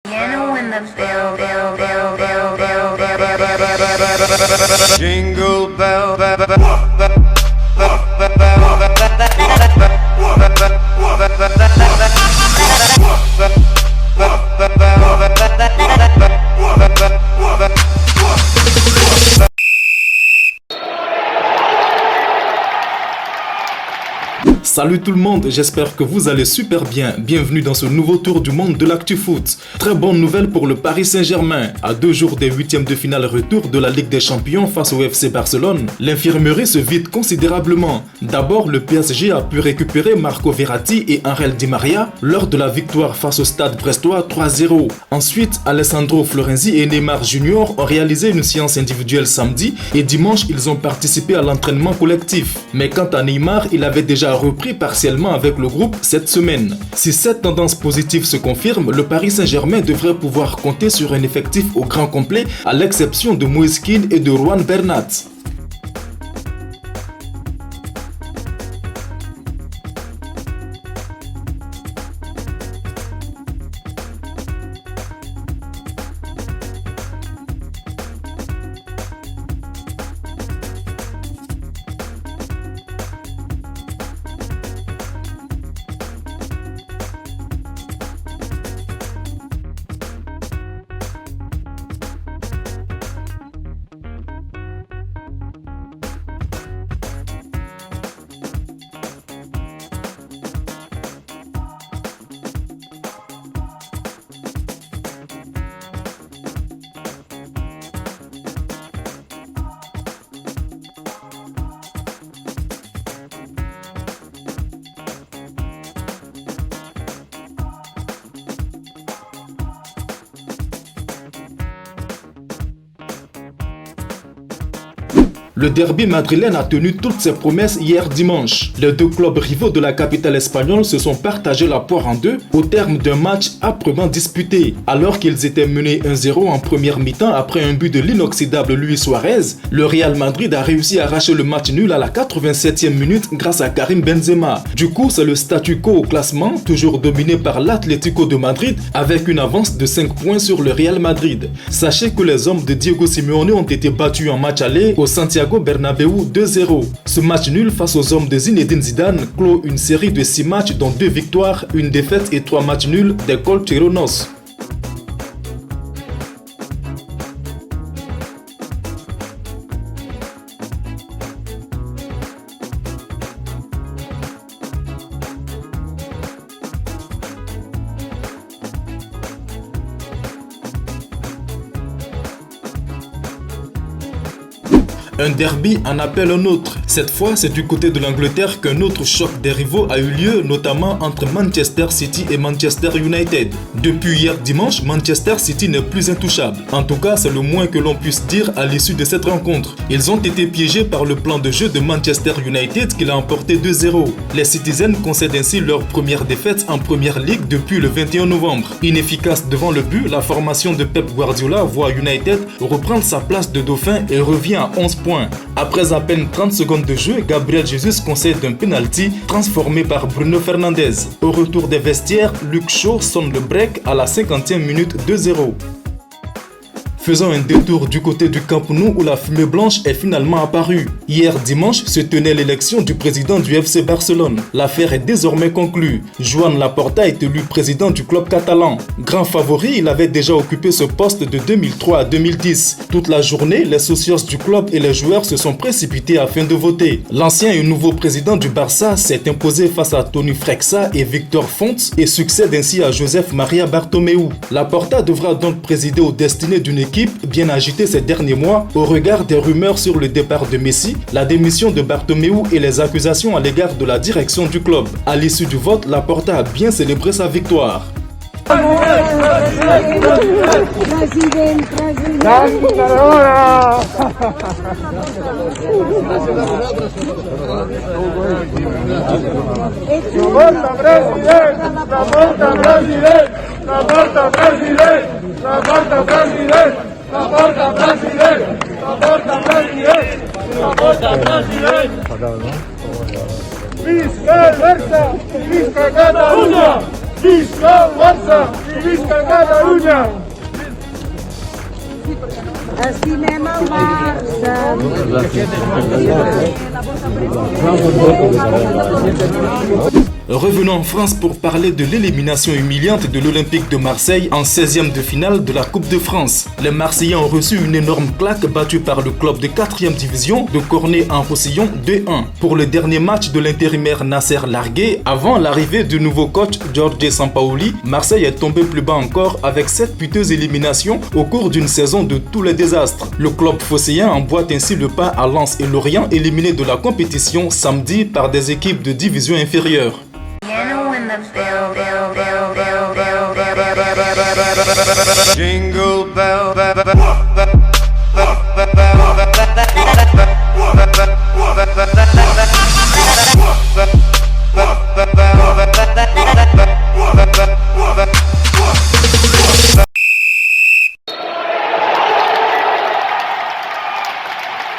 Piano in the bill. Jingle bell, Salut tout le monde, j'espère que vous allez super bien. Bienvenue dans ce nouveau tour du monde de l'actu foot. Très bonne nouvelle pour le Paris Saint-Germain. À 2 jours des huitièmes de finale retour de la Ligue des Champions face au FC Barcelone, l'infirmerie se vide considérablement. D'abord, le PSG a pu récupérer Marco Verratti et Angel Di Maria lors de la victoire face au Stade Brestois 3-0. Ensuite, Alessandro Florenzi et Neymar Junior ont réalisé une séance individuelle samedi et dimanche, ils ont participé à l'entraînement collectif. Mais quant à Neymar, il avait déjà repris partiellement avec le groupe cette semaine. Si cette tendance positive se confirme, le Paris Saint-Germain devrait pouvoir compter sur un effectif au grand complet à l'exception de Moïse Kean et de Juan Bernat. Le derby madrilène a tenu toutes ses promesses hier dimanche. Les deux clubs rivaux de la capitale espagnole se sont partagés la poire en deux au terme d'un match âprement disputé. Alors qu'ils étaient menés 1-0 en première mi-temps après un but de l'inoxydable Luis Suarez, le Real Madrid a réussi à arracher le match nul à la 87e minute grâce à Karim Benzema. Du coup, c'est le statu quo au classement, toujours dominé par l'Atlético de Madrid avec une avance de 5 points sur le Real Madrid. Sachez que les hommes de Diego Simeone ont été battus en match aller au Santiago Bernabéu 2-0. Ce match nul face aux hommes de Zinedine Zidane clôt une série de 6 matchs dont 2 victoires, une défaite et 3 matchs nuls des Colcheronos. Un derby en appelle un autre. Cette fois, c'est du côté de l'Angleterre qu'un autre choc des rivaux a eu lieu, notamment entre Manchester City et Manchester United. Depuis hier dimanche, Manchester City n'est plus intouchable. En tout cas, c'est le moins que l'on puisse dire à l'issue de cette rencontre. Ils ont été piégés par le plan de jeu de Manchester United qui l'a emporté 2-0. Les Citizens concèdent ainsi leur première défaite en Première Ligue depuis le 21 novembre. Inefficace devant le but, la formation de Pep Guardiola voit United reprendre sa place de dauphin et revient à 11 points. Après à peine 30 secondes de jeu, Gabriel Jesus concède un penalty transformé par Bruno Fernandes. Au retour des vestiaires, Luke Shaw sonne le break à la 50e minute 2-0. Faisons un détour du côté du Camp Nou où la fumée blanche est finalement apparue. Hier dimanche se tenait l'élection du président du FC Barcelone. L'affaire est désormais conclue. Joan Laporta est élu président du club catalan. Grand favori, il avait déjà occupé ce poste de 2003 à 2010. Toute la journée, les socios du club et les joueurs se sont précipités afin de voter. L'ancien et nouveau président du Barça s'est imposé face à Toni Frexa et Victor Font et succède ainsi à Josep Maria Bartomeu. Laporta devra donc présider aux destinées d'une équipe bien agitée ces derniers mois au regard des rumeurs sur le départ de Messi, la démission de Bartomeu et les accusations à l'égard de la direction du club. À l'issue du vote, Laporta a bien célébré sa victoire. Visca Barça, Visca Catalunya! Visca Barça y Visca Cataluña. Estimem el Barça. Revenons en France pour parler de l'élimination humiliante de l'Olympique de Marseille en 16e de finale de la Coupe de France. Les Marseillais ont reçu une énorme claque battue par le club de 4e division de Cornet-en-Roussillon 2-1. Pour le dernier match de l'intérimaire Nasser Largué, avant l'arrivée du nouveau coach Jorge Sampaoli, Marseille est tombé plus bas encore avec 7 piteuses éliminations au cours d'une saison de tous les désastres. Le club phocéen emboîte ainsi le pas à Lens et Lorient éliminés de la compétition samedi par des équipes de division inférieure. Jingle bell, bell, bell.